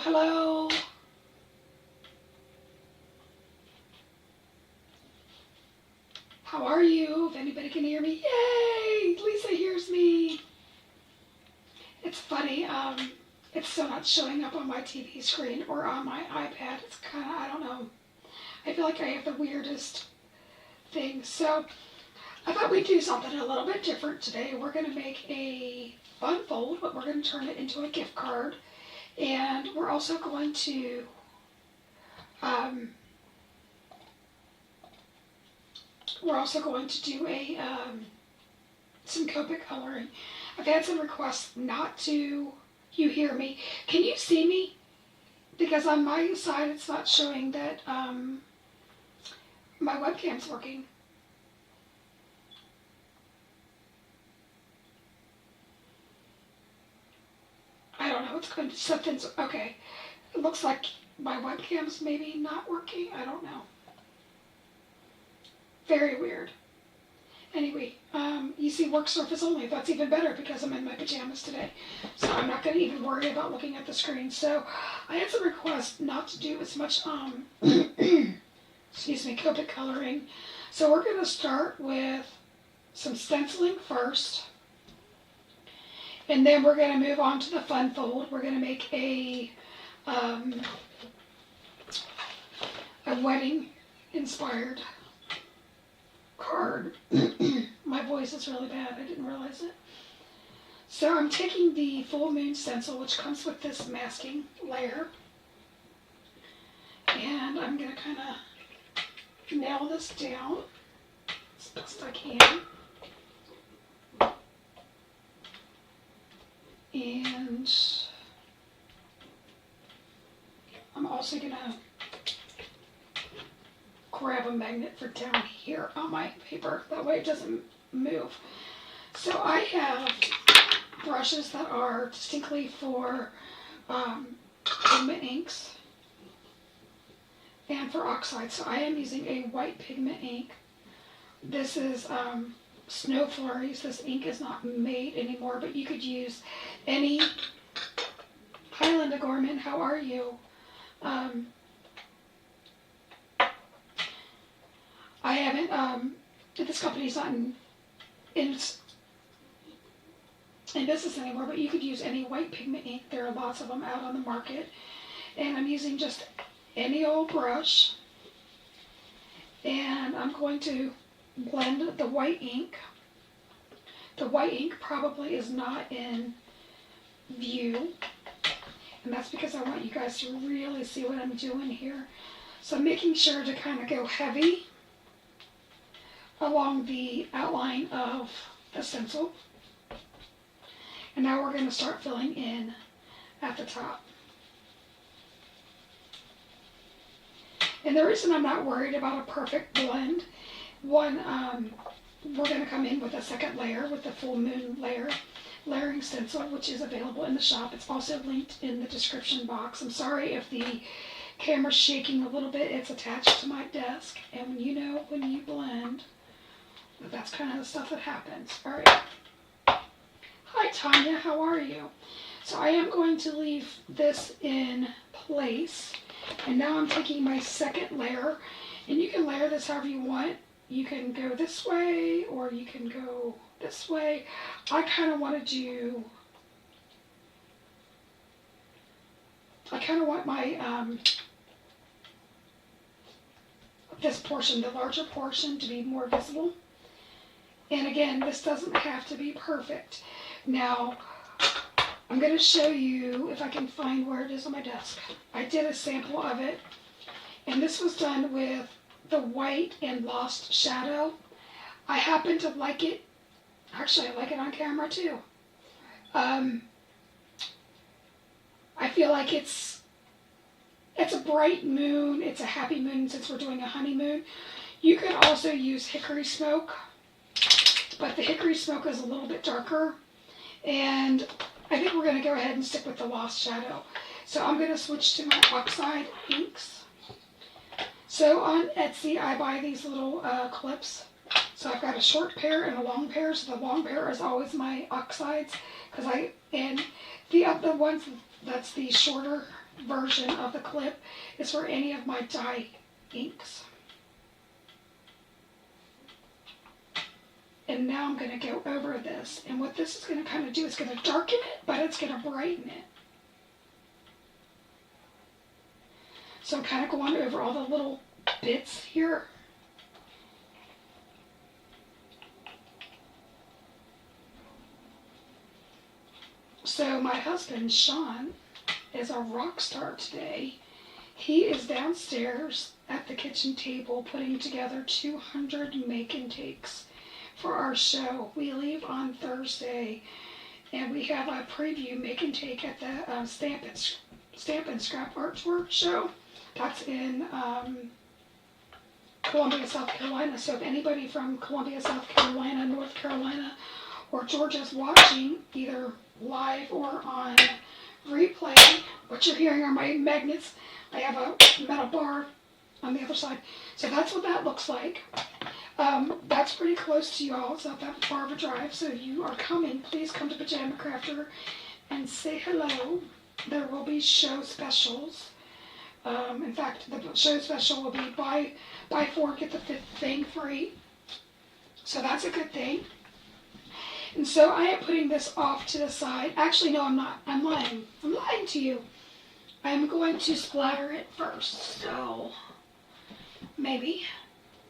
Hello. How are you? If anybody can hear me, yay! Lisa hears me. It's funny, it's still not showing up on my TV screen or on my iPad. It's kind of, I don't know. I feel like I have the weirdest thing. So I thought we'd do something a little bit different today. We're going to make a fun fold, but we're going to turn it into a gift card. And we're also going to do a some Copic coloring. I've had some requests not to. You hear me? Can you see me? Because on my side, it's not showing that my webcam's working. I don't know. It's going to something's okay. It looks like my webcam's maybe not working. I don't know. Very weird. Anyway, you see work surface only. That's even better because I'm in my pajamas today. So I'm not going to even worry about looking at the screen. So I had some requests not to do as much, excuse me, Copic coloring. So we're going to start with some stenciling first. And then we're going to move on to the fun fold. We're going to make a wedding inspired card. My voice is really bad. I didn't realize it. So I'm taking the full moon stencil, which comes with this masking layer, and I'm going to kind of nail this down as best I can. And I'm also going to grab a magnet for down here on my paper. That way it doesn't move. So I have brushes that are distinctly for pigment inks and for oxide. So I am using a white pigment ink. This is Snow Flurries. This ink is not made anymore, but you could use any. Hi Linda Gorman, how are you? I haven't, this company's not in business anymore, but you could use any white pigment ink. There are lots of them out on the market. And I'm using just any old brush. And I'm going to blend the white ink. The white ink probably is not in view. And that's because I want you guys to really see what I'm doing here. So I'm making sure to kind of go heavy along the outline of the stencil. And now we're going to start filling in at the top. And the reason I'm not worried about a perfect blend, one, we're going to come in with a second layer with the full moon layering stencil, which is available in the shop. It's also linked in the description box. I'm sorry if the camera's shaking a little bit. It's attached to my desk, and you know when you blend, that's kind of the stuff that happens. All right. Hi Tanya, how are you? So I am going to leave this in place, and now I'm taking my second layer, and you can layer this however you want. You can go this way, or you can go this way. I kind of want my this portion, the larger portion, to be more visible. And again, this doesn't have to be perfect. Now, I'm going to show you if I can find where it is on my desk. I did a sample of it, and this was done with the white and lost shadow. I happen to like it. Actually, I like it on camera too. I feel like it's a bright moon. It's a happy moon since we're doing a honeymoon. You could also use hickory smoke, but the hickory smoke is a little bit darker. And I think we're going to go ahead and stick with the lost shadow. So I'm going to switch to my oxide inks. So on Etsy, I buy these little clips. So I've got a short pair and a long pair. So the long pair is always my oxides, and the other ones, that's the shorter version of the clip is for any of my dye inks. And now I'm going to go over this. And what this is going to kind of do is going to darken it, but it's going to brighten it. So I'm kind of going over all the little bits here. So my husband, Sean, is a rock star today. He is downstairs at the kitchen table putting together 200 make and takes for our show. We leave on Thursday, and we have a preview make and take at the Stamp and Scrap Art Tour show. That's in Columbia, South Carolina. So if anybody from Columbia, South Carolina, North Carolina, or Georgia's watching, either live or on replay, what you're hearing are my magnets. I have a metal bar on the other side. So that's what that looks like. That's pretty close to y'all. It's not that far of a drive. So if you are coming, please come to Pajama Crafter and say hello. There will be show specials. In fact, the show special will be buy 4, get the 5th thing free. So that's a good thing. And so I am putting this off to the side. Actually, no, I'm not. I'm lying. I'm lying to you. I'm going to splatter it first. So maybe.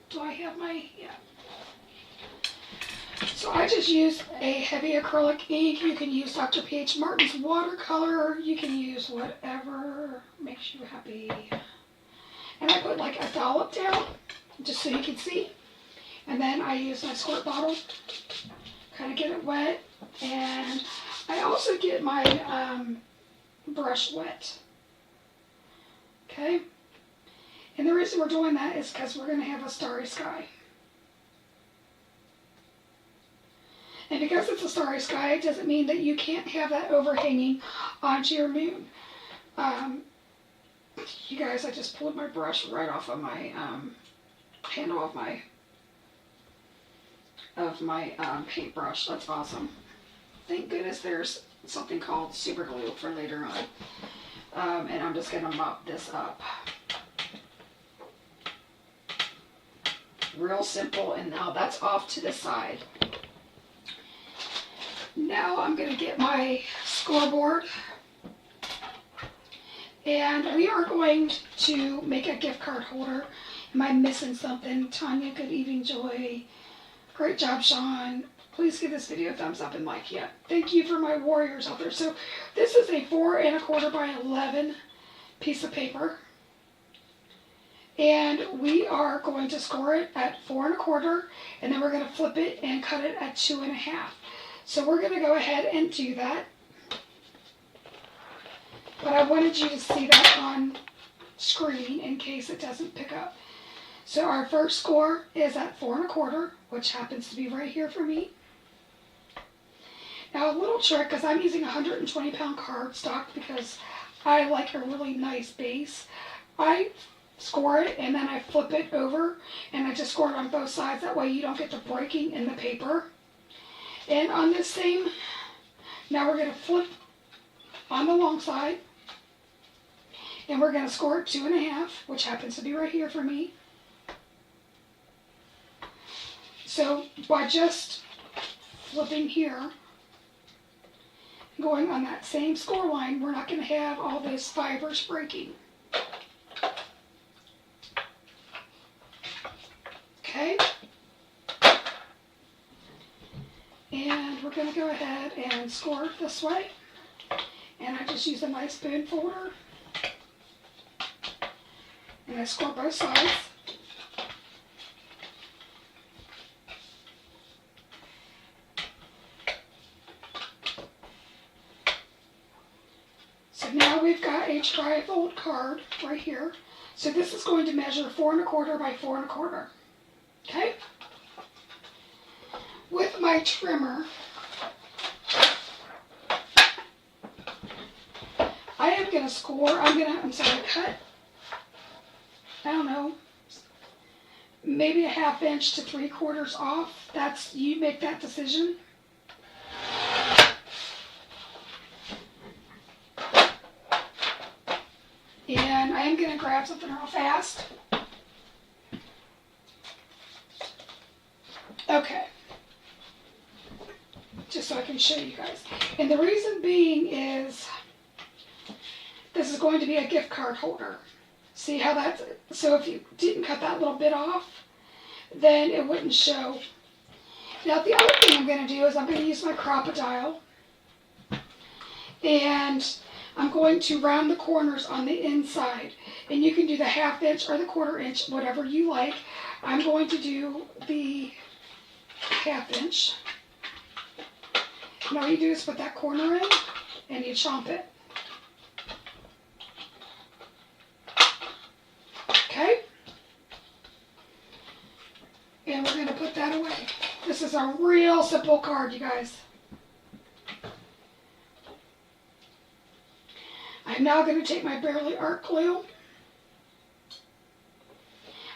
Do I have my, yeah. So I just used a heavy acrylic ink. You can use Dr. P.H. Martin's watercolor. You can use whatever makes you happy. And I put like a dollop down, just so you can see. And then I use my squirt bottle, kind of get it wet. And I also get my brush wet. Okay? And the reason we're doing that is because we're going to have a starry sky. And because it's a starry sky, it doesn't mean that you can't have that overhanging onto your moon. You guys, I just pulled my brush right off of my handle of my paintbrush. That's awesome. Thank goodness there's something called super glue for later on. And I'm just going to mop this up. Real simple, and now that's off to the side. Now I'm going to get my scoreboard, and we are going to make a gift card holder. Am I missing something? Tanya, good evening, Joy. Great job, Sean. Please give this video a thumbs up and like. Yeah, thank you for my warriors out there. So this is a 4 1/4 by 11 piece of paper. And we are going to score it at 4 1/4, and then we're going to flip it and cut it at 2 1/2. So we're going to go ahead and do that. But I wanted you to see that on screen in case it doesn't pick up. So our first score is at 4 1/4, which happens to be right here for me. Now a little trick, because I'm using 120-pound cardstock because I like a really nice base. I score it and then I flip it over, and I just score it on both sides. That way you don't get the breaking in the paper. And on this same, now we're going to flip on the long side, and we're going to score it 2 1/2, which happens to be right here for me. So by just flipping here, going on that same score line, we're not going to have all those fibers breaking. Okay? And we're going to go ahead and score it this way. And I just use a nice spoon folder. And I score both sides. So now we've got a trifold card right here. So this is going to measure 4 1/4 by 4 1/4. Okay? With my trimmer, I am going to score, cut, I don't know, maybe a 1/2 inch to 3/4 off. You make that decision. am going to grab something real fast. Okay. Just so I can show you guys. And the reason being is this is going to be a gift card holder. See how that's, so if you didn't cut that little bit off, then it wouldn't show. Now the other thing I'm going to do is I'm going to use my crocodile, and I'm going to round the corners on the inside. And you can do the 1/2 inch or the 1/4 inch, whatever you like. I'm going to do the 1/2 inch. And all you do is put that corner in and you chomp it. Okay? And we're going to put that away. This is a real simple card, you guys. I'm now going to take my Bearly Art Glue.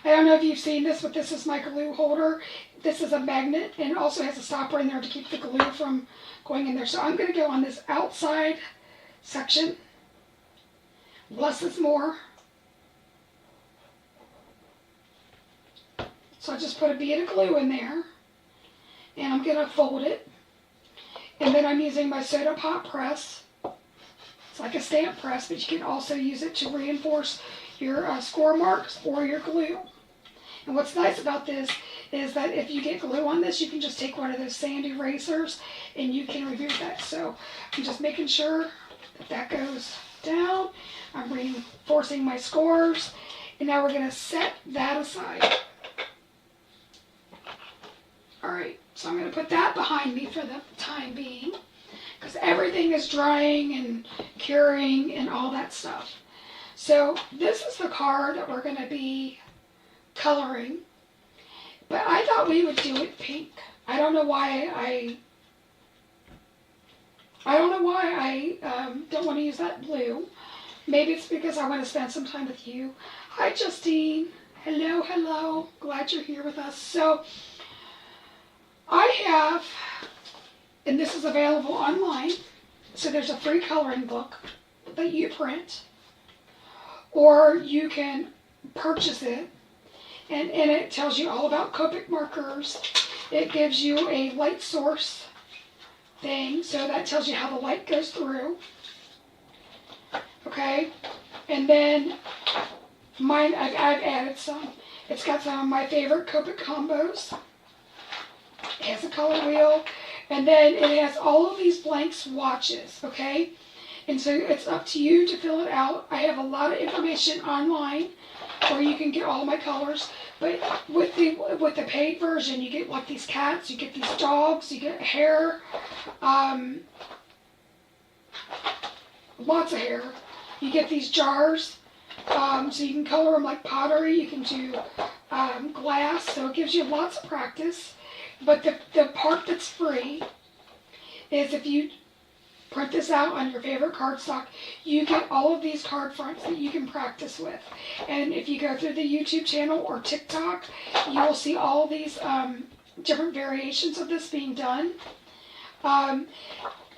I don't know if you've seen this, but this is my glue holder. This is a magnet, and it also has a stopper in there to keep the glue from going in there. So I'm going to go on this outside section. Less is more. So I just put a bead of glue in there, and I'm going to fold it. And then I'm using my soda pop press. It's like a stamp press, but you can also use it to reinforce your score marks or your glue. And what's nice about this is that if you get glue on this, you can just take one of those sand erasers and you can remove that. So I'm just making sure that that goes down. I'm reinforcing my scores, and now we're going to set that aside. Alright, so I'm going to put that behind me for the time being, because everything is drying and curing and all that stuff. So this is the card that we're going to be coloring, but I thought we would do it pink. I don't know why I don't want to use that blue. Maybe it's because I want to spend some time with you. Hi, Justine. Hello, hello. Glad you're here with us. So I have, and this is available online, so there's a free coloring book that you print, or you can purchase it, and in it tells you all about Copic markers. It gives you a light source thing, so that tells you how the light goes through. Okay, and then mine, I've added some. It's got some of my favorite Copic combos. It has a color wheel, and then it has all of these blank swatches, okay? And so it's up to you to fill it out. I have a lot of information online where you can get all my colors, but with the paid version, you get like these cats, you get these dogs, you get hair, lots of hair. You get these jars, so you can color them like pottery. You can do glass, so it gives you lots of practice. But the part that's free is if you print this out on your favorite cardstock, you get all of these card fronts that you can practice with. And if you go through the YouTube channel or TikTok, you will see all these different variations of this being done.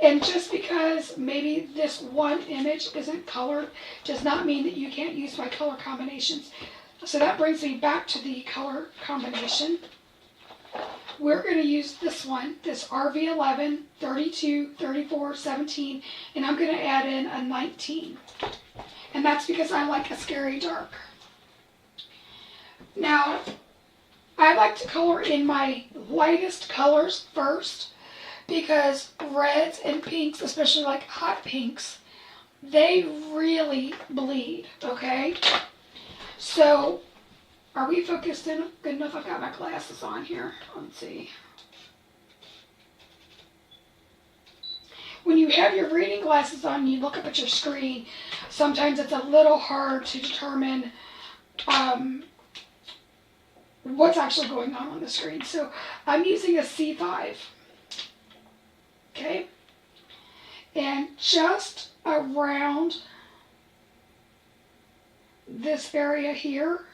And just because maybe this one image isn't colored does not mean that you can't use my color combinations. So that brings me back to the color combination. We're going to use this one, this RV11, 32, 34, 17, and I'm going to add in a 19. And that's because I like a scary dark. Now, I like to color in my lightest colors first, because reds and pinks, especially like hot pinks, they really bleed, okay? So, are we focused in good enough? I've got my glasses on here. Let's see. When you have your reading glasses on and you look up at your screen, sometimes it's a little hard to determine what's actually going on the screen. So I'm using a C5. Okay? And just around this area here,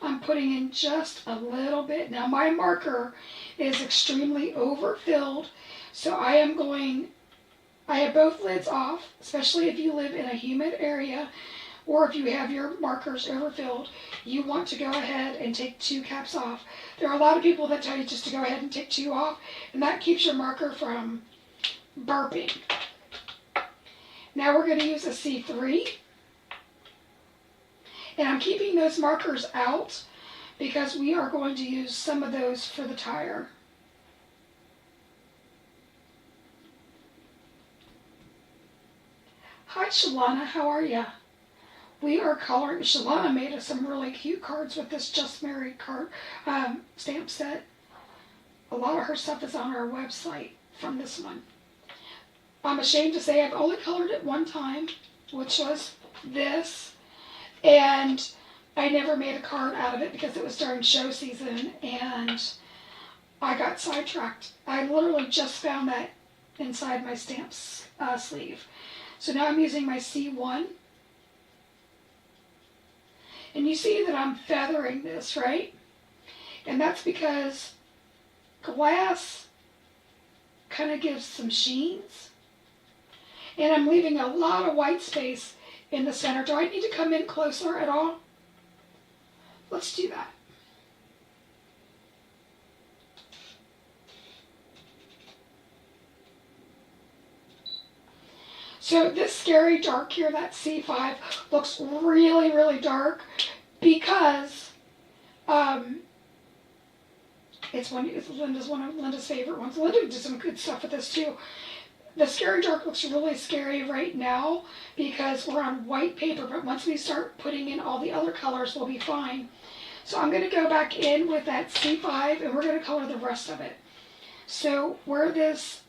I'm putting in just a little bit. Now my marker is extremely overfilled, so I have both lids off, especially if you live in a humid area or if you have your markers overfilled, you want to go ahead and take 2 caps off. There are a lot of people that tell you just to go ahead and take 2 off, and that keeps your marker from burping. Now we're going to use a C3, and I'm keeping those markers out because we are going to use some of those for the tire. Hi Shalana, how are ya? We are coloring. Shalana made us some really cute cards with this Just Married card stamp set. A lot of her stuff is on our website from this one. I'm ashamed to say I've only colored it one time, which was this, and I never made a card out of it because it was during show season and I got sidetracked. I literally just found that inside my stamps sleeve. So now I'm using my C1. And you see that I'm feathering this, right? And that's because glass kind of gives some sheens. And I'm leaving a lot of white space in the center. Do I need to come in closer at all? Let's do that. So this scary dark here, that C5, looks really, really dark because it's one of Linda's favorite ones. Linda did some good stuff with this too. The scary dark looks really scary right now because we're on white paper, but once we start putting in all the other colors, we'll be fine. So I'm going to go back in with that C5 and we're going to color the rest of it. So where this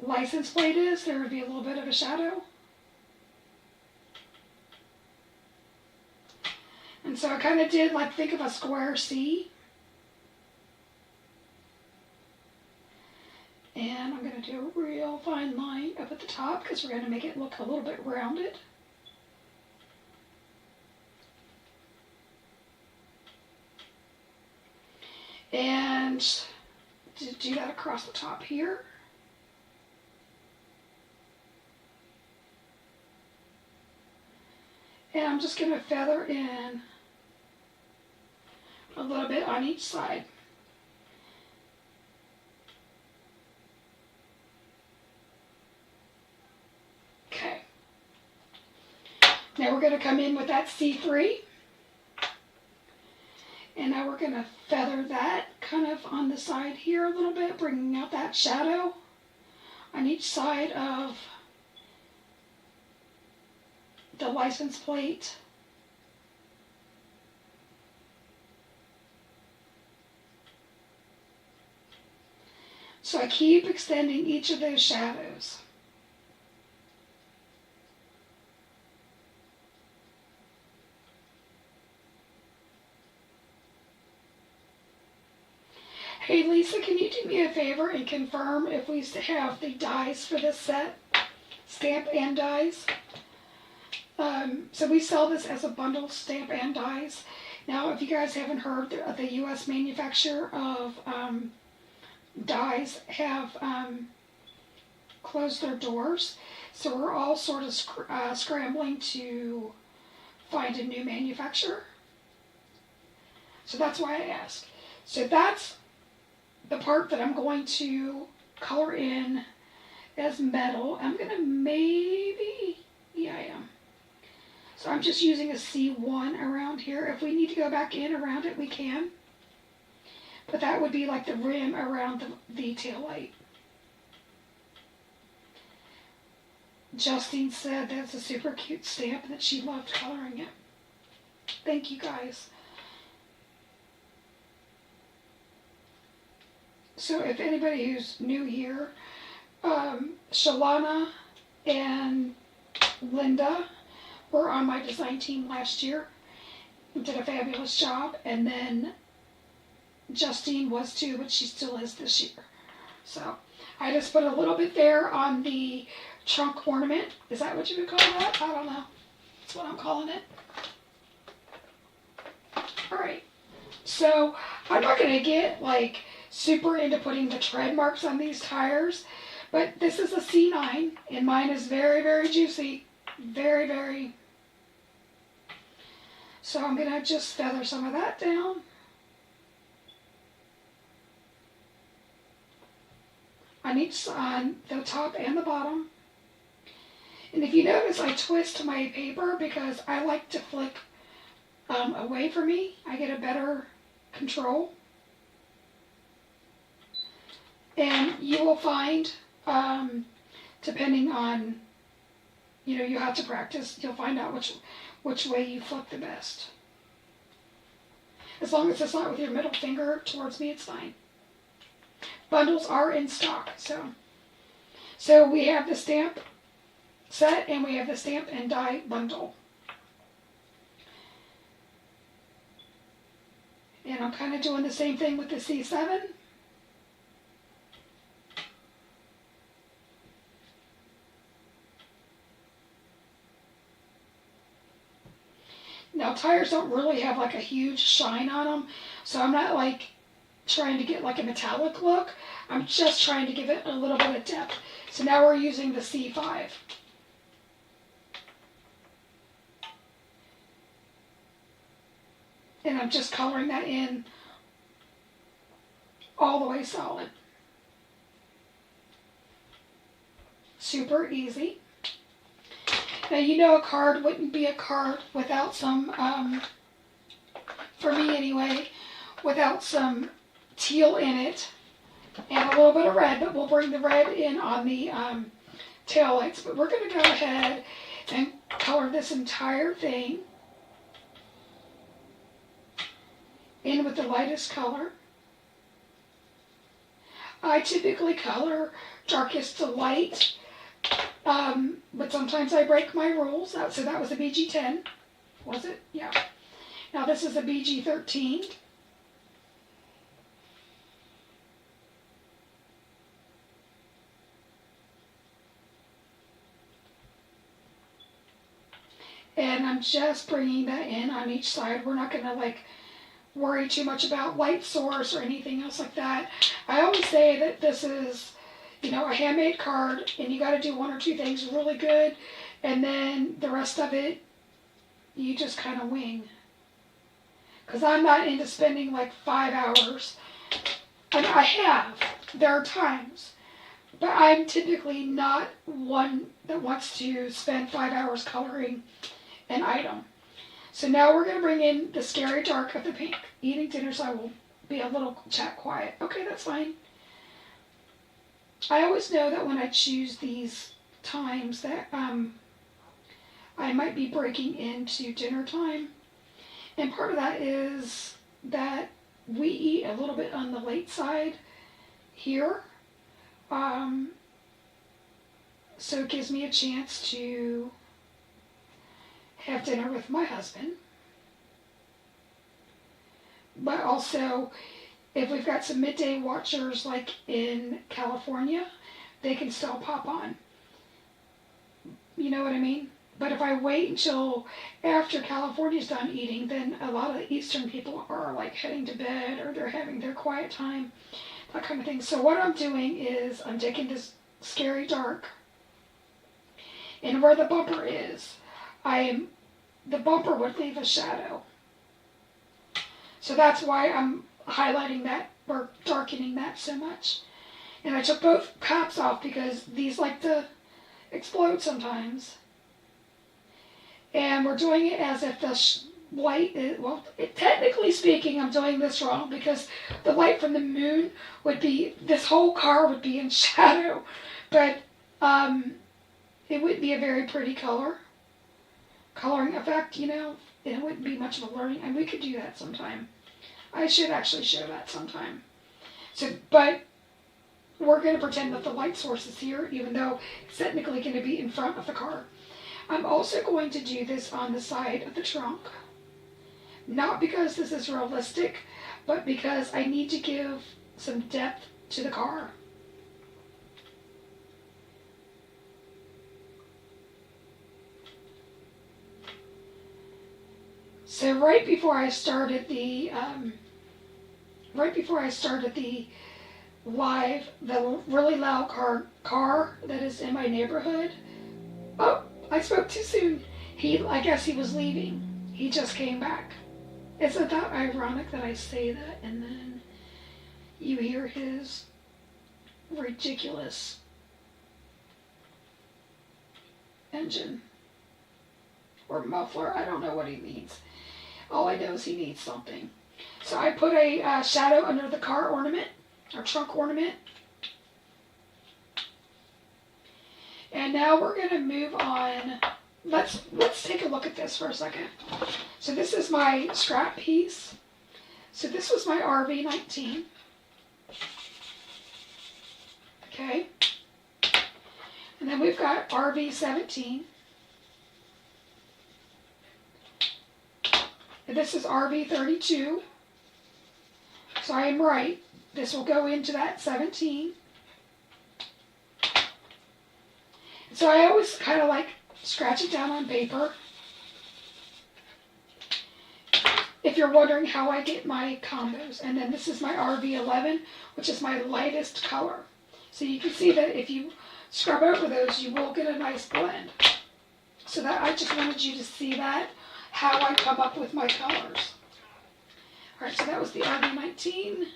license plate is, there would be a little bit of a shadow. And so I kind of did like, think of a square C. And I'm going to do a real fine line up at the top because we're going to make it look a little bit rounded. And to do that across the top here. And I'm just going to feather in a little bit on each side. Okay. Now we're going to come in with that C3. And now we're going to feather that kind of on the side here a little bit, bringing out that shadow on each side of the license plate. So I keep extending each of those shadows. Hey Lisa, can you do me a favor and confirm if we have the dies for this set? Stamp and dies. So we sell this as a bundle, stamp and dies. Now, if you guys haven't heard, the U.S. manufacturer of dies have closed their doors. So we're all sort of scrambling to find a new manufacturer. So that's why I asked. So that's the part that I'm going to color in as metal. I'm going to maybe, yeah I am. So I'm just using a C1 around here. If we need to go back in around it, we can. But that would be like the rim around the tail light. Justine said that's a super cute stamp and that she loved coloring it. Thank you guys. So if anybody who's new here, Shalana and Linda were on my design team last year. Did a fabulous job. And then Justine was too, but she still is this year. So I just put a little bit there on the trunk ornament. Is that what you would call that? I don't know. That's what I'm calling it. Alright. So I'm not going to get like super into putting the tread marks on these tires. But this is a C9 and mine is very, very juicy. Very, very So I'm going to just feather some of that down. On the top and the bottom. And if you notice, I twist my paper because I like to flick away from me. I get a better control. And you will find, depending on, you have to practice, you'll find out which way you flick the best. As long as it's not with your middle finger towards me, it's fine. Bundles are in stock, so we have the stamp set and we have the stamp and die bundle. And I'm kind of doing the same thing with the C7. Now tires don't really have like a huge shine on them, so I'm not like trying to get like a metallic look. I'm just trying to give it a little bit of depth. So now we're using the C5. And I'm just coloring that in all the way solid. Super easy. Now a card wouldn't be a card without some, for me anyway, without some teal in it and a little bit of red, but we'll bring the red in on the tail lights. But we're going to go ahead and color this entire thing in with the lightest color. I typically color darkest to light, but sometimes I break my rules. So that was a BG10, was it? Yeah. Now this is a BG13. And I'm just bringing that in on each side. We're not going to worry too much about light source or anything else like that. I always say that this is, a handmade card, and you got to do one or two things really good, and then the rest of it, you just kind of wing. Because I'm not into spending 5 hours. And I have. There are times. But I'm typically not one that wants to spend 5 hours coloring an item. So now we're going to bring in the Scary Dark of the pink. Eating dinner, so I will be a little chat quiet. Okay, that's fine. I always know that when I choose these times that I might be breaking into dinner time. And part of that is that we eat a little bit on the late side here. So it gives me a chance to have dinner with my husband. But also, if we've got some midday watchers like in California, they can still pop on. You know what I mean? But if I wait until after California's done eating, then a lot of the Eastern people are heading to bed or they're having their quiet time, that kind of thing. So what I'm doing is I'm taking this Scary Dark, and where the bumper is, the bumper would leave a shadow. So that's why I'm highlighting that or darkening that so much. And I took both caps off because these like to explode sometimes. And we're doing it as if the light is, technically speaking, I'm doing this wrong because the light from the moon would be, this whole car would be in shadow. But it wouldn't be a very pretty coloring effect, It wouldn't be much of a learning, and we could do that sometime. I should actually show that sometime. But we're going to pretend that the light source is here, even though it's technically going to be in front of the car. I'm also going to do this on the side of the trunk. Not because this is realistic, but because I need to give some depth to the car. So right before I started the live, the really loud car that is in my neighborhood. Oh, I spoke too soon. I guess he was leaving. He just came back. Isn't that ironic that I say that and then you hear his ridiculous engine or muffler? I don't know what he needs. All I know is he needs something. So I put a shadow under the car ornament, or trunk ornament. And now we're going to move on. Let's take a look at this for a second. So this is my scrap piece. So this was my RV19. Okay. And then we've got RV17. And this is RV32. So I am right. This will go into that 17. So I always kind of like scratch it down on paper. If you're wondering how I get my combos. And then this is my RV11, which is my lightest color. So you can see that if you scrub over those, you will get a nice blend. So that I just wanted you to see that, how I come up with my colors. Alright, so that was the RV19.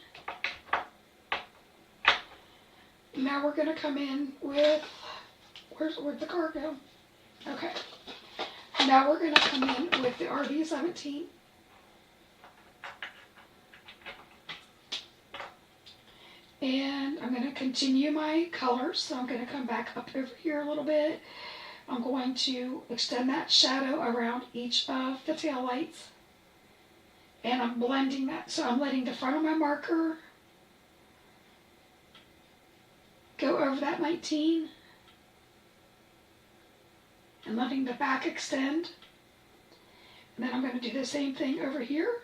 Now we're going to come in with, where'd the car go? Okay. Now we're going to come in with the RV17. And I'm going to continue my colors. So I'm going to come back up over here a little bit. I'm going to extend that shadow around each of the taillights. And I'm blending that. So I'm letting the front of my marker go over that 19. And letting the back extend. And then I'm going to do the same thing over here.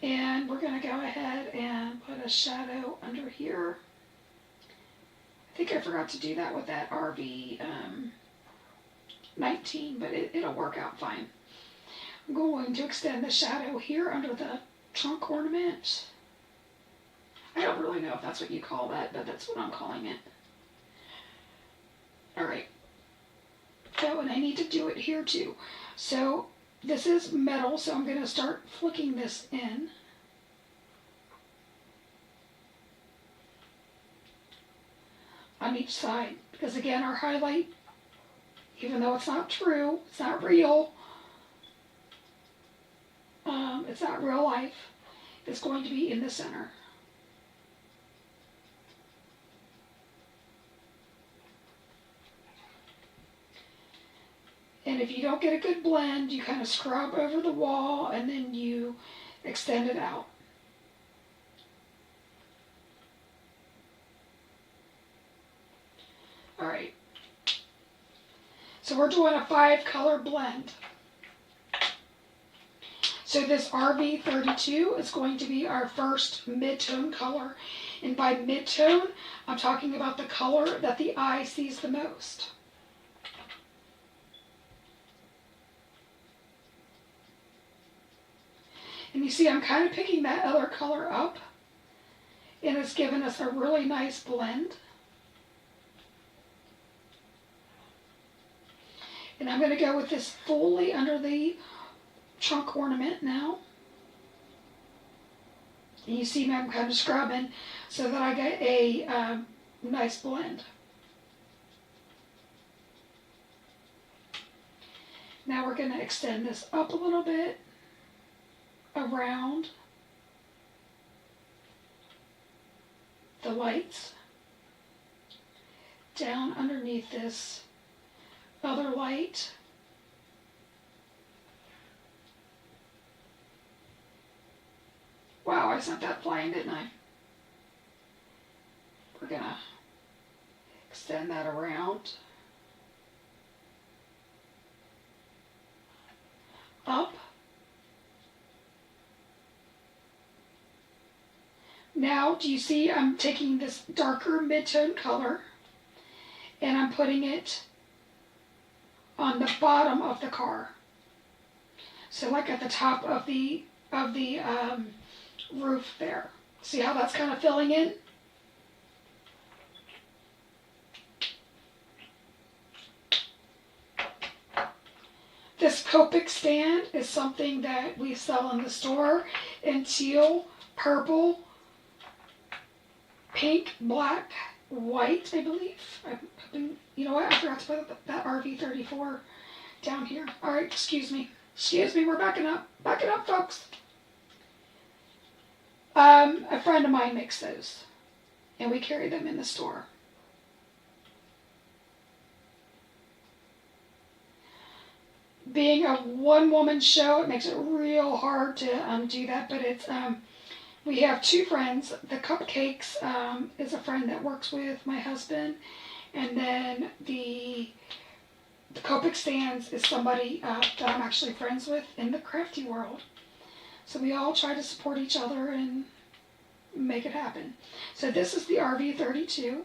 And we're going to go ahead and put a shadow under here. I think I forgot to do that with that RV 19, but it'll work out fine. I'm going to extend the shadow here under the trunk ornament. I don't really know if that's what you call that, but that's what I'm calling it. Alright. So, and I need to do it here too. So, this is metal, so I'm going to start flicking this in. On each side. Because again, our highlight, even though it's not true, it's not real, it's not real life, it's going to be in the center. And if you don't get a good blend, you kind of scrub over the wall and then you extend it out. Alright. So we're doing a 5-color blend. So this RV32 is going to be our first mid-tone color. And by mid-tone, I'm talking about the color that the eye sees the most. And you see I'm kind of picking that other color up. And it's given us a really nice blend. And I'm going to go with this fully under the trunk ornament now. And you see me, I'm kind of scrubbing so that I get a nice blend. Now we're going to extend this up a little bit around the lights, down underneath this other light. Wow, I sent that flying, didn't I? We're gonna extend that around, up. Now, do you see I'm taking this darker mid-tone color and I'm putting it on the bottom of the car. So like at the top of the roof there. See how that's kind of filling in? This Copic stand is something that we sell in the store in teal, purple, pink, black, white, I believe. You know what? I forgot to put that RV34 down here. All right, excuse me. Excuse me, we're backing up. Backing up, folks. A friend of mine makes those, and we carry them in the store. Being a one-woman show, it makes it real hard to do that, but it's we have two friends. The Cupcakes is a friend that works with my husband, and then the Copic Stands is somebody that I'm actually friends with in the crafty world. So we all try to support each other and make it happen. So this is the RV32, and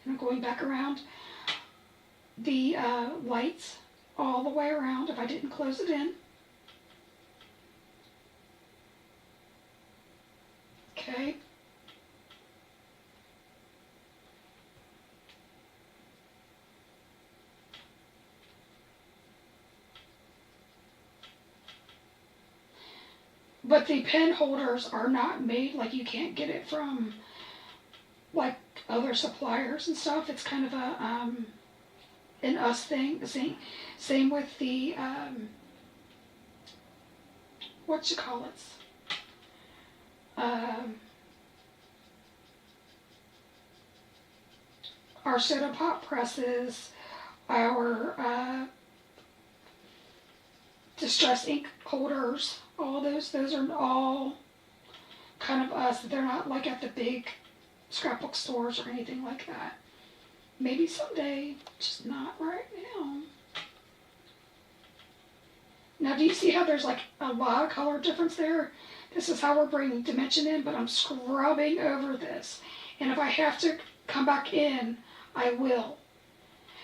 I'm going back around the lights all the way around if I didn't close it in. Okay. But the pen holders are not made, like you can't get it from like other suppliers and stuff. It's kind of a an us thing. Same with the what you call it? Our soda pop presses, our distress ink holders, all those are all kind of us. They're not like at the big scrapbook stores or anything like that. Maybe someday, just not right now. Now, do you see how there's like a lot of color difference there? This is how we're bringing dimension in, but I'm scrubbing over this. And if I have to come back in, I will.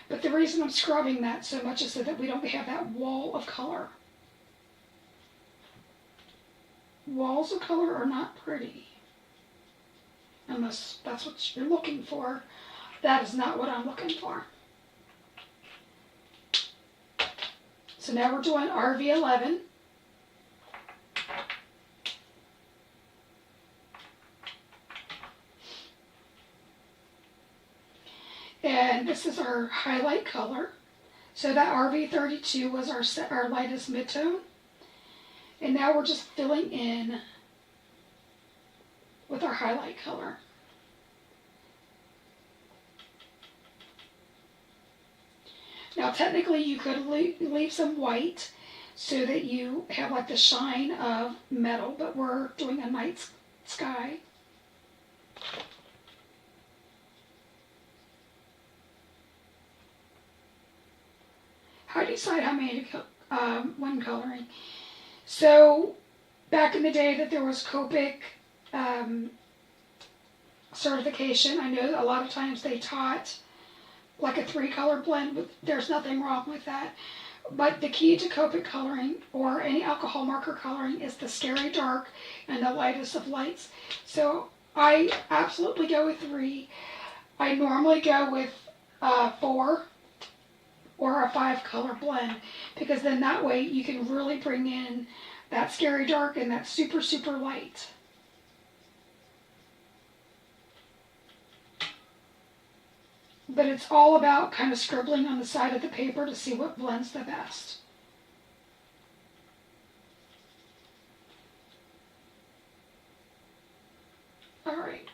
But the reason I'm scrubbing that so much is so that we don't have that wall of color. Walls of color are not pretty. Unless that's what you're looking for. That is not what I'm looking for. So now we're doing RV11. And this is our highlight color. So that RV32 was our lightest mid-tone. And now we're just filling in with our highlight color. Now technically you could leave some white so that you have like the shine of metal, but we're doing a night sky. How do you decide how many to when coloring? So back in the day that there was Copic certification, I know a lot of times they taught like a 3-color blend, but there's nothing wrong with that. But the key to Copic coloring or any alcohol marker coloring is the scary dark and the lightest of lights. So I absolutely go with 3. I normally go with 4 or a 5-color blend, because then that way you can really bring in that scary dark and that super, super light. But it's all about kind of scribbling on the side of the paper to see what blends the best. All right.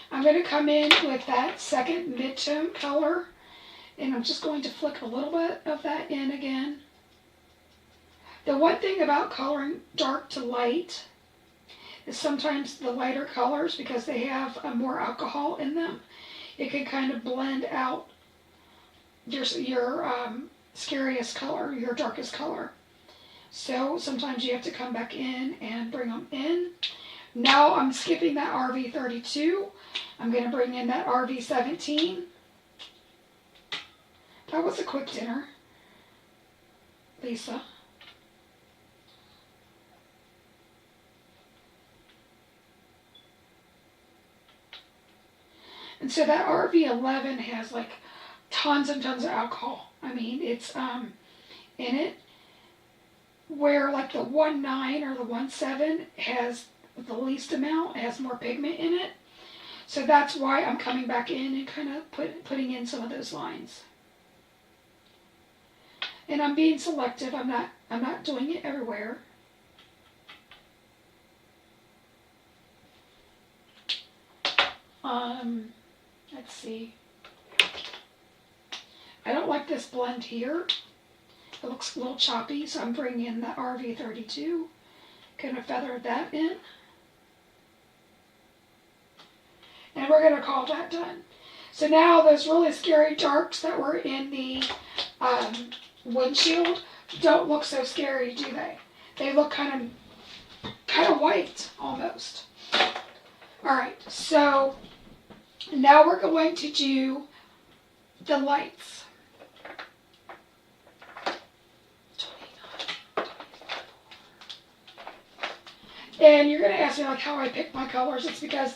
I'm going to come in with that second mid-tone color, and I'm just going to flick a little bit of that in again. The one thing about coloring dark to light is sometimes the lighter colors, because they have more alcohol in them, it can kind of blend out your scariest color, your darkest color. So sometimes you have to come back in and bring them in. Now I'm skipping that RV32. I'm going to bring in that RV17. That was a quick dinner, Lisa. And so that RV11 has like tons and tons of alcohol. I mean, it's in it, where like the 1.9 or the 1.7 has the least amount, has more pigment in it. So that's why I'm coming back in and kind of putting in some of those lines. And I'm being selective. I'm not doing it everywhere. Let's see. I don't like this blend here. It looks a little choppy, so I'm bringing in the RV32. Kind of feather that in. And we're going to call that done. So now those really scary darks that were in the windshield don't look so scary, do they? They look kind of white almost. Alright, so now we're going to do the lights. And you're going to ask me like how I pick my colors. It's because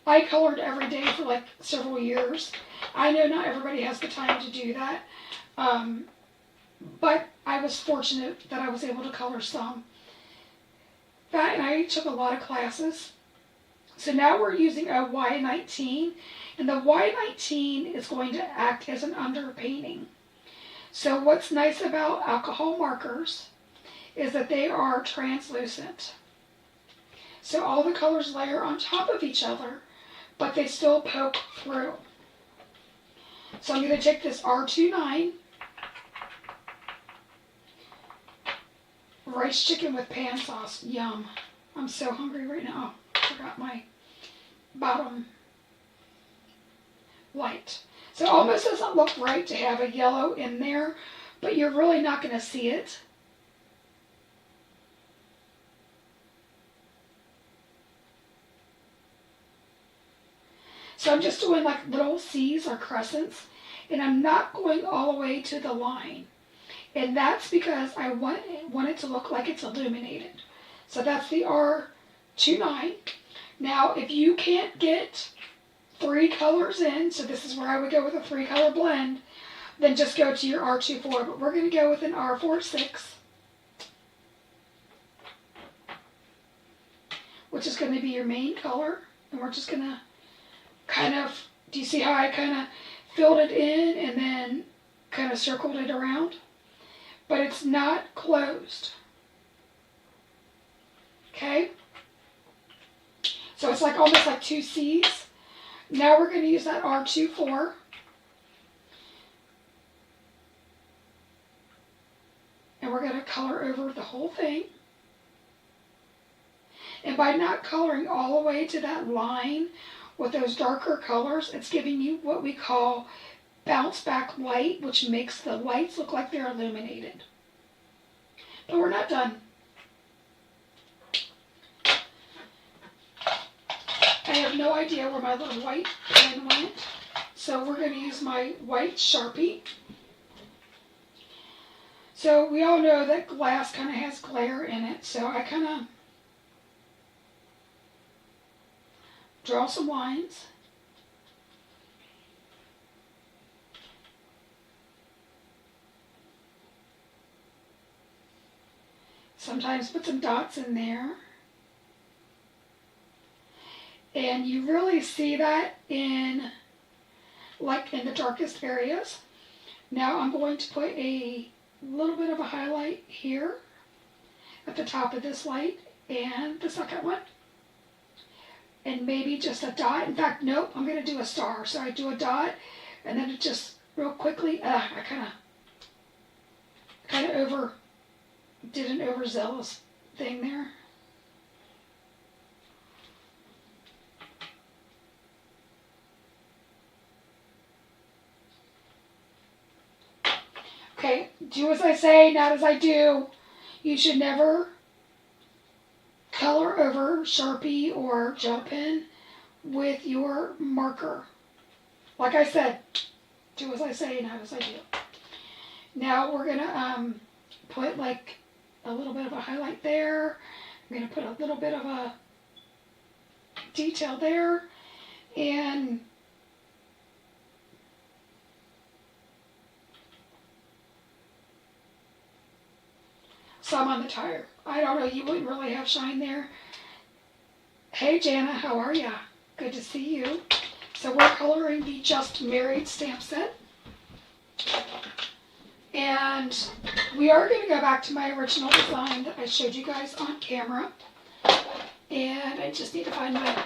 I colored every day for like several years. I know not everybody has the time to do that. But I was fortunate that I was able to color some. And I took a lot of classes. So now we're using a Y19. And the Y19 is going to act as an underpainting. So what's nice about alcohol markers is that they are translucent. So all the colors layer on top of each other, but they still poke through. So I'm going to take this R29, rice chicken with pan sauce, yum. I'm so hungry right now. Forgot my bottom light. So it almost doesn't look right to have a yellow in there, but you're really not going to see it. So I'm just doing like little C's or crescents, and I'm not going all the way to the line. And that's because I want it to look like it's illuminated. So that's the R29. Now, if you can't get 3 colors in, so this is where I would go with a 3-color blend, then just go to your R24. But we're going to go with an R46, which is going to be your main color. And we're just going to kind of, do you see how I kind of filled it in and then kind of circled it around? But it's not closed. Okay? So it's like almost like 2 C's. Now we're going to use that R24. And we're going to color over the whole thing. And by not coloring all the way to that line with those darker colors, it's giving you what we call bounce back light, which makes the lights look like they're illuminated. But we're not done. I have no idea where my little white pen went, so we're going to use my white Sharpie. So we all know that glass kind of has glare in it, so I kind of draw some lines. Sometimes put some dots in there. And you really see that in the darkest areas. Now I'm going to put a little bit of a highlight here at the top of this light and the second one. And maybe just a dot. In fact, nope, I'm going to do a star. So I do a dot, and then it just real quickly, I kind of did an overzealous thing there. Okay, do as I say, not as I do. You should never color over Sharpie or gel pen with your marker. Like I said, do as I say, not as I do. Now we're going to put like a little bit of a highlight there. I'm going to put a little bit of a detail there. And some on the tire. I don't know, you wouldn't really have shine there. Hey Jana, how are ya? Good to see you. So we're coloring the Just Married stamp set. And we are going to go back to my original design that I showed you guys on camera. And I just need to find my...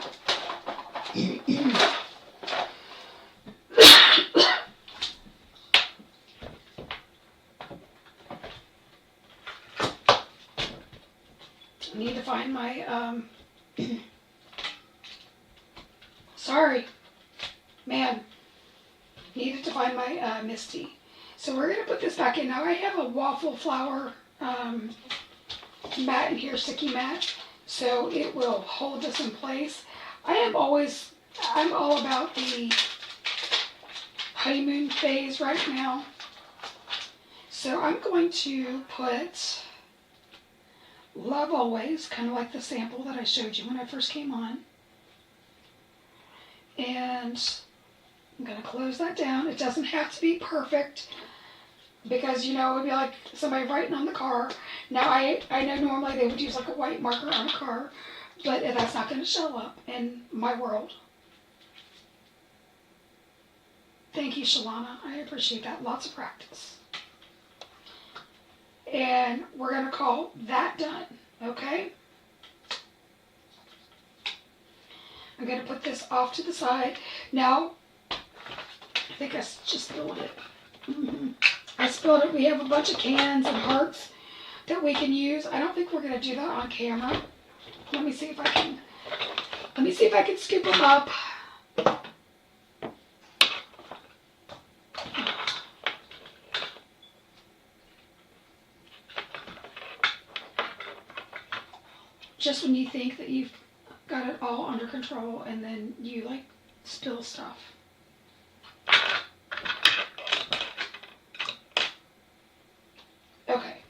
I need to find my... Sorry. Man. Needed to find my Misty. So we're going to put this back in. Now I have a waffle flower mat in here, sticky mat, so it will hold this in place. I'm all about the honeymoon phase right now. So I'm going to put Love Always, kind of like the sample that I showed you when I first came on. And I'm going to close that down. It doesn't have to be perfect because, you know, it would be like somebody writing on the car. Now, I know normally they would use like a white marker on a car, but that's not going to show up in my world. Thank you, Shalana. I appreciate that. Lots of practice. And we're going to call that done, okay? I'm going to put this off to the side. Now, I think I just spilled it. I spilled it. We have a bunch of cans and hearts that we can use. I don't think we're going to do that on camera. Let me see if I can scoop them up. Just when you think that you've got it all under control and then you like spill stuff. Okay,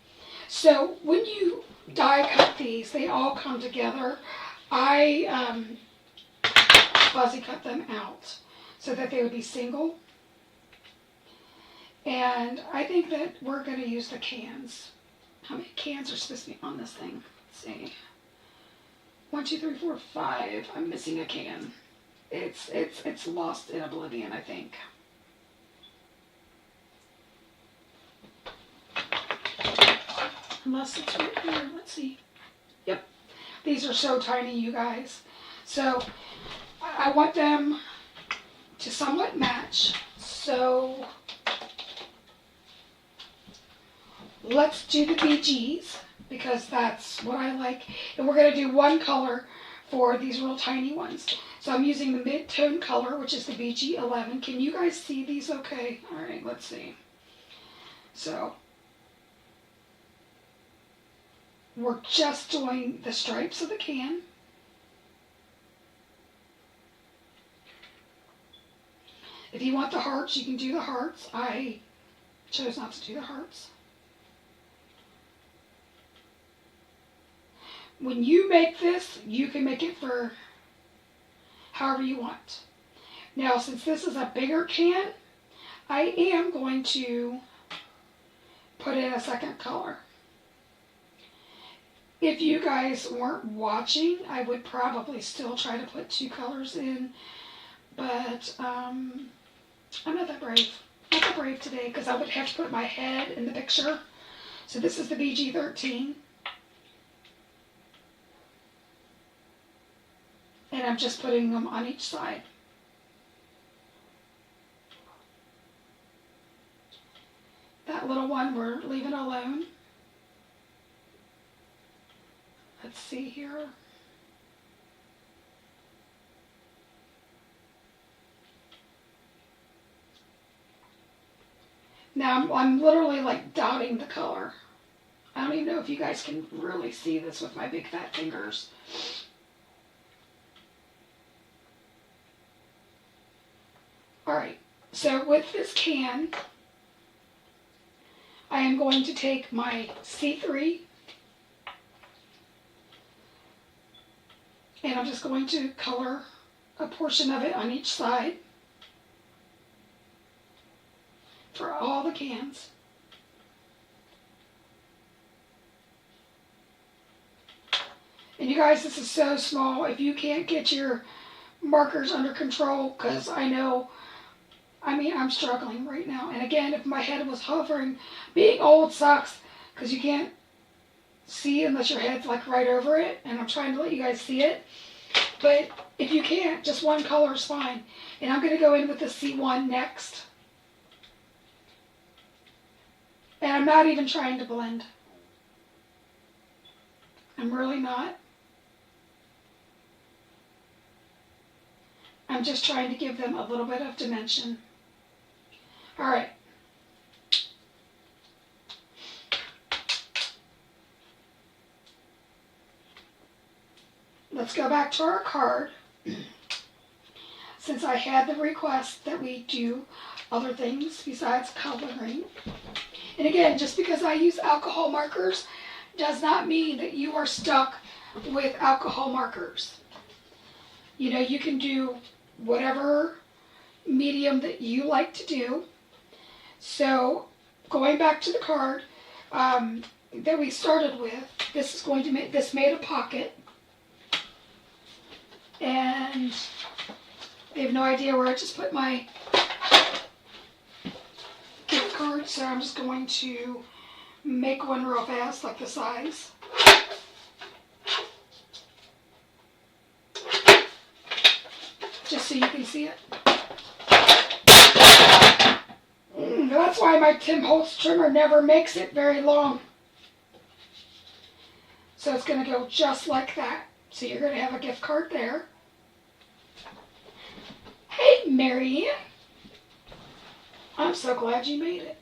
so when you die cut these, they all come together. I fuzzy cut them out so that they would be single. And I think that we're going to use the cans. How many cans are supposed to be on this thing? Let's see. 1, 2, 3, 4, 5. I'm missing a can. It's lost in oblivion, I think. Unless it's right here. Let's see. Yep. These are so tiny, you guys. So I want them to somewhat match. So let's do the BGs because that's what I like. And we're going to do one color for these real tiny ones. So I'm using the mid-tone color, which is the BG11. Can you guys see these okay? All right, let's see. So we're just doing the stripes of the can. If you want the hearts, you can do the hearts. I chose not to do the hearts. When you make this, you can make it for however you want. Now, since this is a bigger can, I am going to put in a second color. If you guys weren't watching, I would probably still try to put 2 colors in, but I'm not that brave. Not that brave today because I would have to put my head in the picture. So this is the BG13. And I'm just putting them on each side. That little one we're leaving alone. Let's see here. Now I'm literally like dotting the color. I don't even know if you guys can really see this with my big fat fingers. Alright, so with this can, I am going to take my C3 and I'm just going to color a portion of it on each side for all the cans. And you guys, this is so small. If you can't get your markers under control, because I'm struggling right now. And again, if my head was hovering, being old sucks, because you can't see unless your head's like right over it. And I'm trying to let you guys see it. But if you can't, just one color is fine. And I'm going to go in with the C1 next. And I'm not even trying to blend. I'm really not. I'm just trying to give them a little bit of dimension. All right. Let's go back to our card. Since I had the request that we do other things besides coloring. And again, just because I use alcohol markers does not mean that you are stuck with alcohol markers. You know, you can do whatever medium that you like to do. So going back to the card that we started with, this is going to make, this made a pocket. And I have no idea where I just put my gift card, so I'm just going to make one real fast, like the size. Just so you can see it. That's why my Tim Holtz trimmer never makes it very long. So it's going to go just like that. So you're going to have a gift card there. Hey, Marianne. I'm so glad you made it.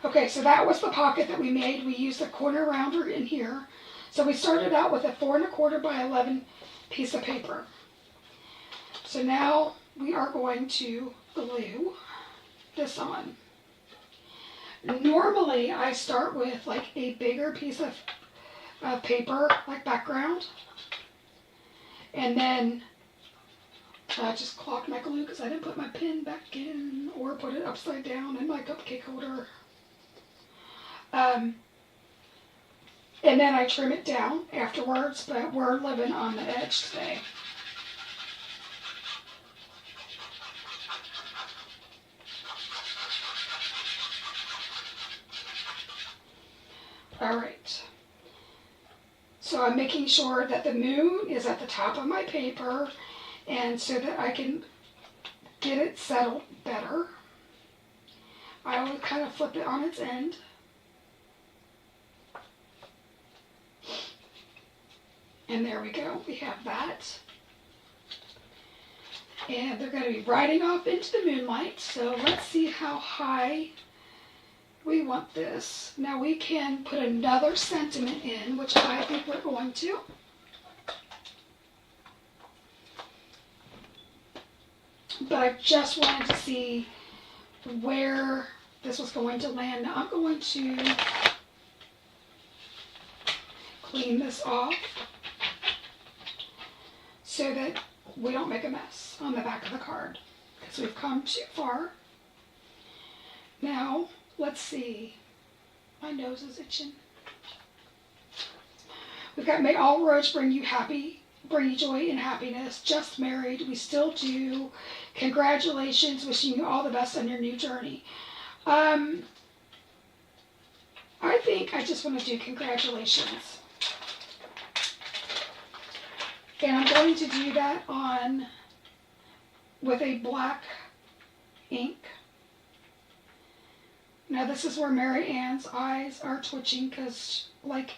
Okay, so that was the pocket that we made. We used a corner rounder in here. So we started out with a 4 1/4 by 11 piece of paper. So now we are going to glue this on. Normally I start with like a bigger piece of paper, like background. And then I just clocked my glue because I didn't put my pin back in or put it upside down in my cupcake holder. And then I trim it down afterwards, but we're living on the edge today. All right. So I'm making sure that the moon is at the top of my paper, and so that I can get it settled better, I will kind of flip it on its end. And there we go, we have that. And they're going to be riding off into the moonlight, so let's see how high we want this. Now we can put another sentiment in, which I think we're going to. But I just wanted to see where this was going to land. Now I'm going to clean this off so that we don't make a mess on the back of the card, because we've come too far. Now, let's see. My nose is itching. We've got May All Roads Bring You Joy and Happiness. Just married. We still do. Congratulations. Wishing you all the best on your new journey. I think I just want to do congratulations. And I'm going to do that on with a black ink. Now this is where Mary Ann's eyes are twitching because, like,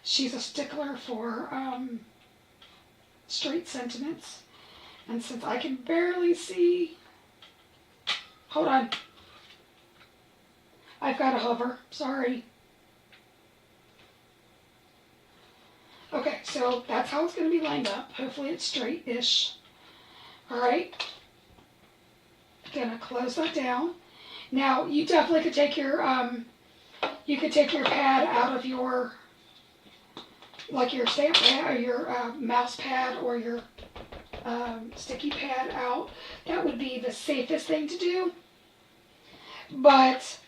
she's a stickler for straight sentiments. And since I can barely see, hold on, I've got to hover, sorry. Okay, so that's how it's going to be lined up. Hopefully it's straight-ish. Alright. Gonna close that down. Now, you definitely could take your pad out of your, like your stamp pad or your mouse pad or your sticky pad out. That would be the safest thing to do. But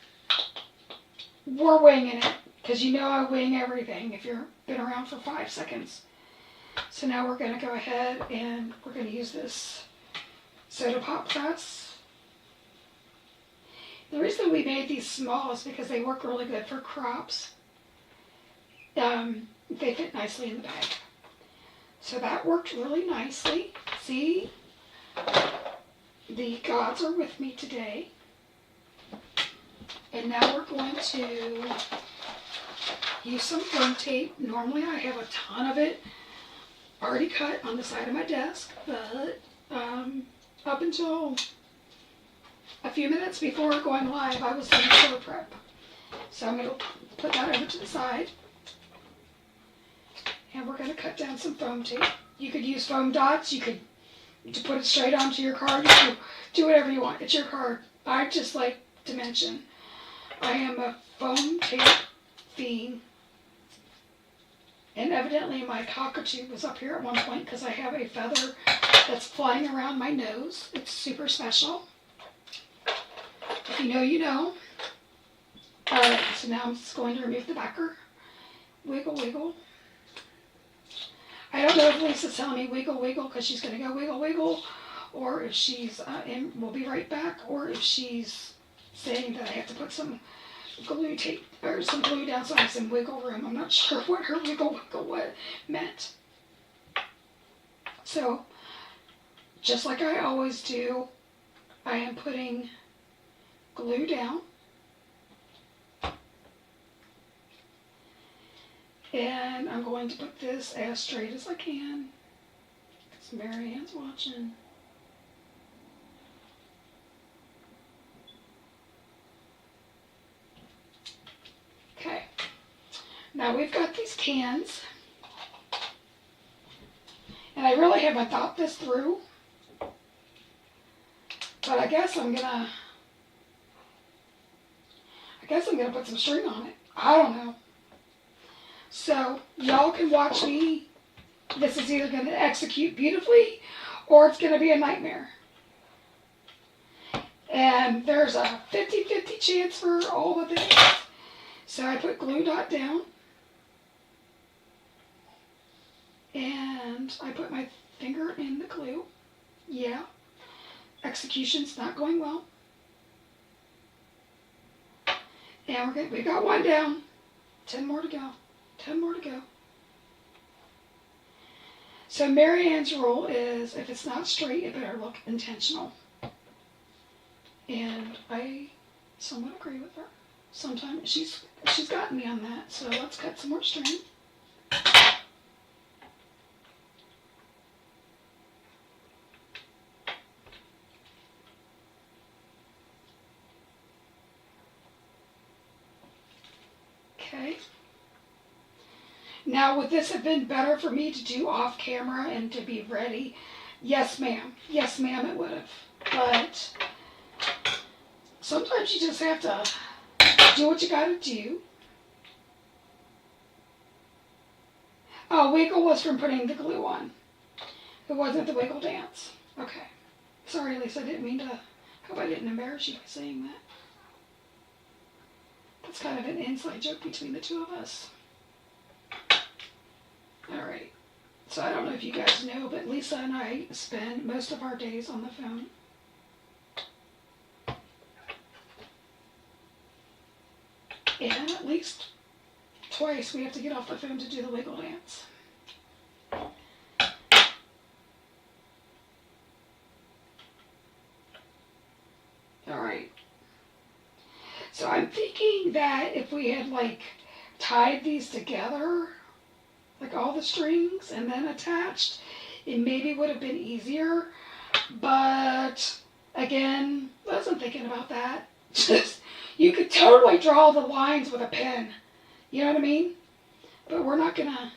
we're winging it. because you know I wing everything if you've been around for 5 seconds. So now we're going to go ahead and we're going to use this soda pop press. The reason we made these small is because they work really good for crops. They fit nicely in the bag. So that worked really nicely. See? The gods are with me today. And now we're going to use some foam tape. Normally I have a ton of it already cut on the side of my desk, but up until a few minutes before going live, I was doing floor prep. So I'm going to put that over to the side. And we're going to cut down some foam tape. You could use foam dots. You could put it straight onto your card. You can do whatever you want. It's your card. I just like dimension. I am a foam tape fiend. And evidently my cockatoo was up here at one point because I have a feather that's flying around my nose. It's super special. If you know, you know. Alright, so now I'm just going to remove the backer. Wiggle, wiggle. I don't know if Lisa's telling me wiggle, wiggle because she's going to go wiggle, wiggle, or if she's, and we'll be right back, or if she's saying that I have to put some glue tape, or some glue down so I have some wiggle room. I'm not sure what her wiggle, wiggle what meant. So, just like I always do, I am putting glue down. And I'm going to put this as straight as I can, because Mary Ann's watching. Okay, now we've got these cans, and I really haven't thought this through, but I guess I'm gonna put some string on it. I don't know. So, y'all can watch me. This is either going to execute beautifully or it's going to be a nightmare. And there's a 50-50 chance for all the things. So I put glue dot down. And I put my finger in the glue. Yeah. Execution's not going well. And we got one down. 10 more to go. 10 more to go. So Mary Ann's rule is if it's not straight, it better look intentional. And I somewhat agree with her. Sometimes she's gotten me on that. So let's cut some more string. Okay. Now, would this have been better for me to do off camera and to be ready? Yes, ma'am. Yes, ma'am, it would have. But sometimes you just have to do what you gotta do. Oh, wiggle was from putting the glue on. It wasn't the wiggle dance. Okay. Sorry, Lisa, I didn't mean to. Hope I didn't embarrass you by saying that. That's kind of an inside joke between the two of us. Alright, so I don't know if you guys know, but Lisa and I spend most of our days on the phone. And at least twice we have to get off the phone to do the wiggle dance. Alright. So I'm thinking that if we had tied these together, like all the strings, and then attached, it maybe would have been easier. But again, wasn't thinking about that. Just, you could totally draw the lines with a pen. You know what I mean? But we're not gonna,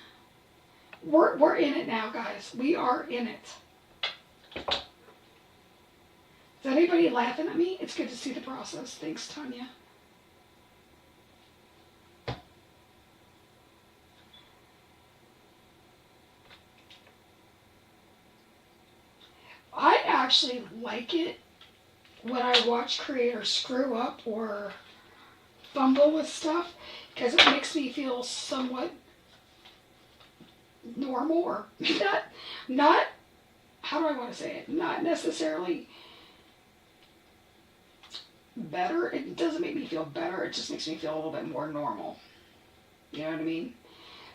we're in it now, guys. We are in it. Is anybody laughing at me? It's good to see the process. Thanks, Tanya. I actually like it when I watch creators screw up or fumble with stuff because it makes me feel somewhat normal, or not, how do I want to say it? Not necessarily better. It doesn't make me feel better. It just makes me feel a little bit more normal. You know what I mean?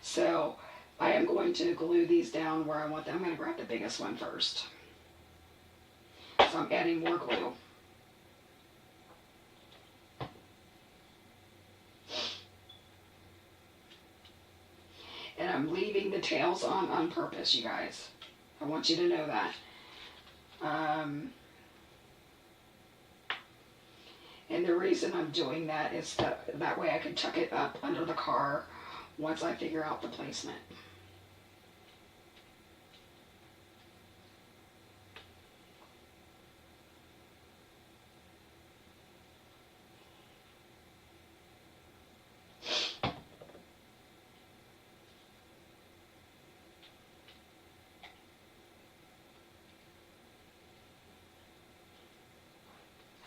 So I am going to glue these down where I want them. I'm going to grab the biggest one first. So I'm adding more glue. And I'm leaving the tails on purpose, you guys. I want you to know that. And the reason I'm doing that is that way I can tuck it up under the car once I figure out the placement.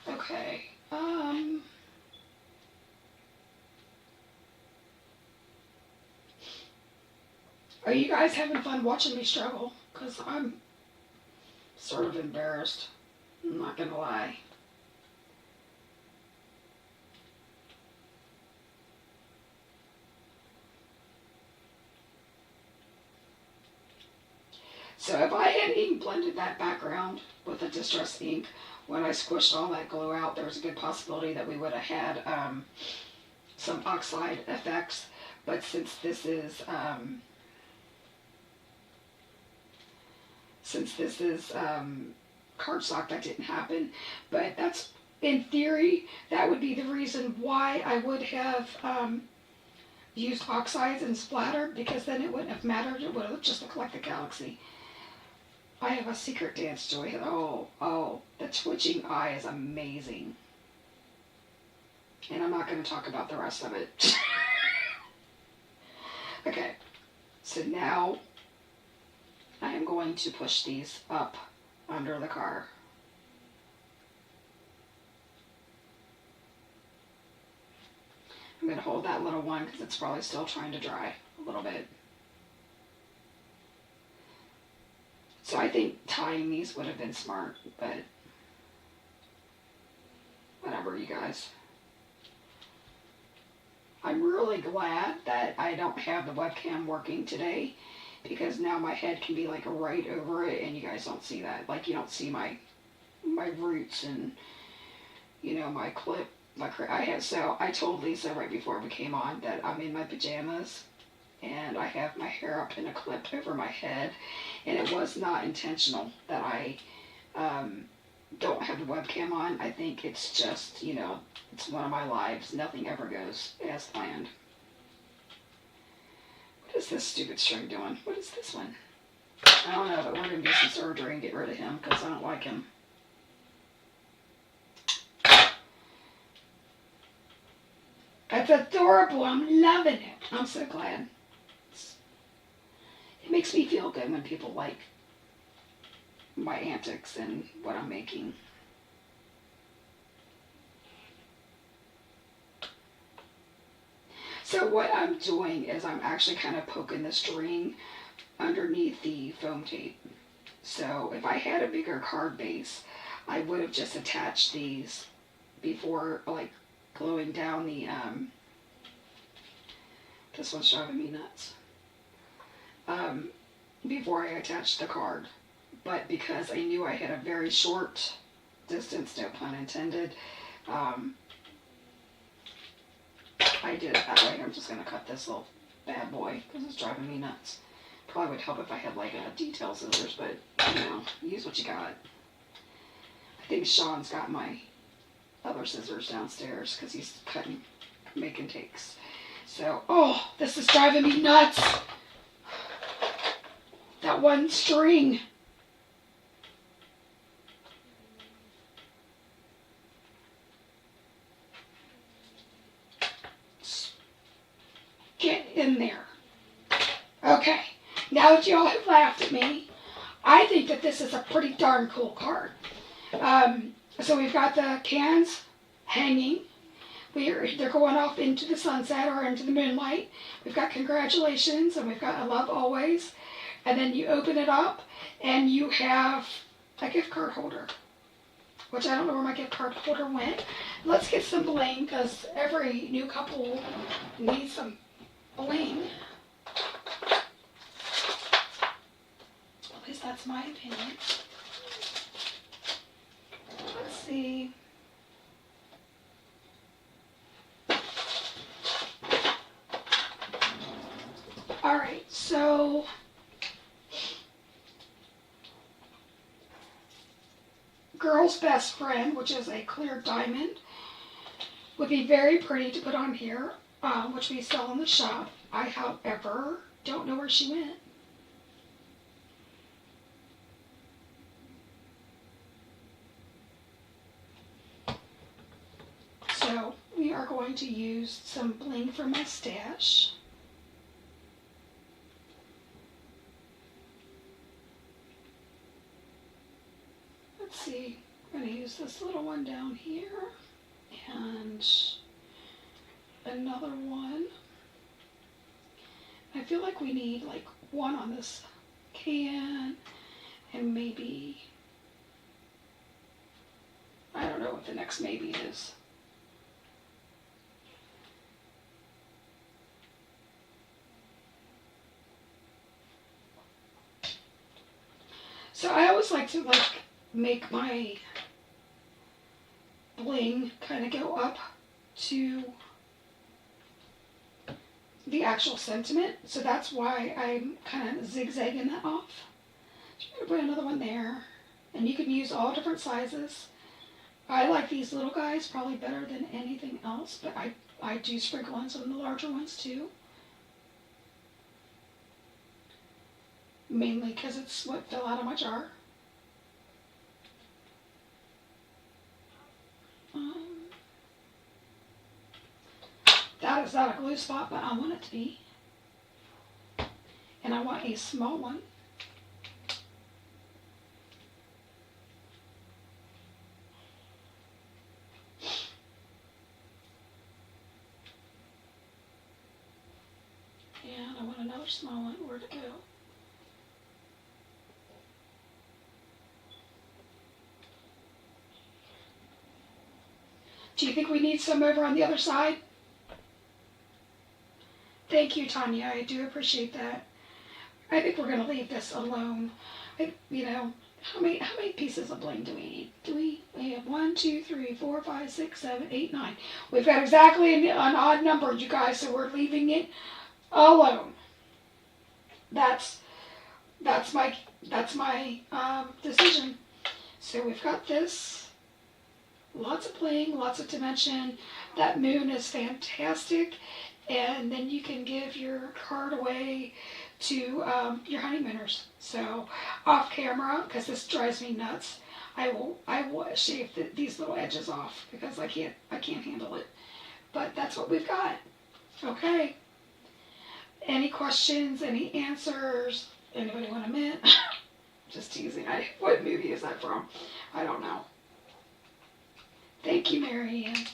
Okay. Are you guys having fun watching me struggle? Because I'm sort of embarrassed. I'm not going to lie. So if I had ink blended that background with a distress ink, when I squished all that glue out, there's a good possibility that we would have had some oxide effects. But since this is cardstock, that didn't happen. But that's, in theory, that would be the reason why I would have used oxides and splattered, because then it wouldn't have mattered. It would have just looked like the galaxy. I have a secret dance, Joy. Oh, the twitching eye is amazing. And I'm not going to talk about the rest of it. Okay, so now I am going to push these up under the car. I'm going to hold that little one because it's probably still trying to dry a little bit. So I think tying these would have been smart, but whatever, you guys. I'm really glad that I don't have the webcam working today, because now my head can be like right over it and you guys don't see that. Like, you don't see my roots and, you know, my clip. So I told Lisa right before we came on that I'm in my pajamas and I have my hair up in a clip over my head, and it was not intentional that I don't have the webcam on. I think it's just, you know, it's one of my lives. Nothing ever goes as planned. What is this stupid string doing? What is this one? I don't know, but we're going to do some surgery and get rid of him because I don't like him. It's adorable. I'm loving it. I'm so glad. It makes me feel good when people like my antics and what I'm making. So what I'm doing is I'm actually kind of poking the string underneath the foam tape. So if I had a bigger card base, I would have just attached these before, like, gluing down the, this one's driving me nuts, before I attached the card. But because I knew I had a very short distance, no pun intended, I did it that way. I'm just going to cut this little bad boy because it's driving me nuts. Probably would help if I had like a detail scissors, but you know, use what you got. I think Sean's got my other scissors downstairs because he's cutting, making takes. So, oh, this is driving me nuts. That one string. Get in there. Okay, now that y'all have laughed at me, I think that this is a pretty darn cool card. So we've got the cans hanging. They're going off into the sunset or into the moonlight. We've got congratulations, and we've got I love always. And then you open it up, and you have a gift card holder, which I don't know where my gift card holder went. Let's get some bling, because every new couple needs some bling. At least that's my opinion. Let's see. Alright, so Girl's Best Friend, which is a clear diamond, would be very pretty to put on here, which we sell in the shop. I, however, don't know where she went. So we are going to use some bling from my stash. Let's see, I'm going to use this little one down here and another one. I feel like we need like one on this can and maybe, I don't know what the next maybe is. So I always like to make my bling kind of go up to the actual sentiment, so that's why I'm kind of zigzagging that off. So I'm going to put another one there, and you can use all different sizes. I like these little guys probably better than anything else, but I do sprinkle on some of the larger ones too. Mainly because it's what fell out of my jar. That is not a glue spot, but I want it to be. And I want a small one. And I want another small one. Where'd it go? Do you think we need some over on the other side? Thank you, Tanya. I do appreciate that. I think we're going to leave this alone. You know, how many pieces of bling do we need? We have 1, 2, 3, 4, 5, 6, 7, 8, 9. We've got exactly an odd number, you guys, so we're leaving it alone. That's my decision. So we've got this. Lots of bling, lots of dimension. That moon is fantastic. And then you can give your card away to your honeymooners. So off camera, because this drives me nuts, I will shave these little edges off because I can't handle it. But that's what we've got. Okay. Any questions? Any answers? Anybody want a mint? Just teasing. What movie is that from? I don't know. Thank you, Marianne.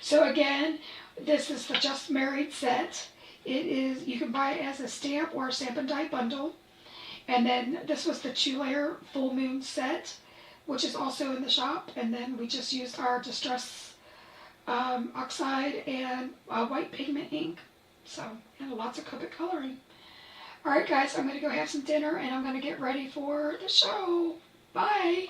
So again, this is the Just Married set. It is, you can buy it as a stamp or a stamp and die bundle. And then this was the 2-layer full moon set, which is also in the shop. And then we just used our Distress Oxide and white pigment ink. So, and lots of Copic coloring. All right, guys, I'm going to go have some dinner and I'm going to get ready for the show. Bye.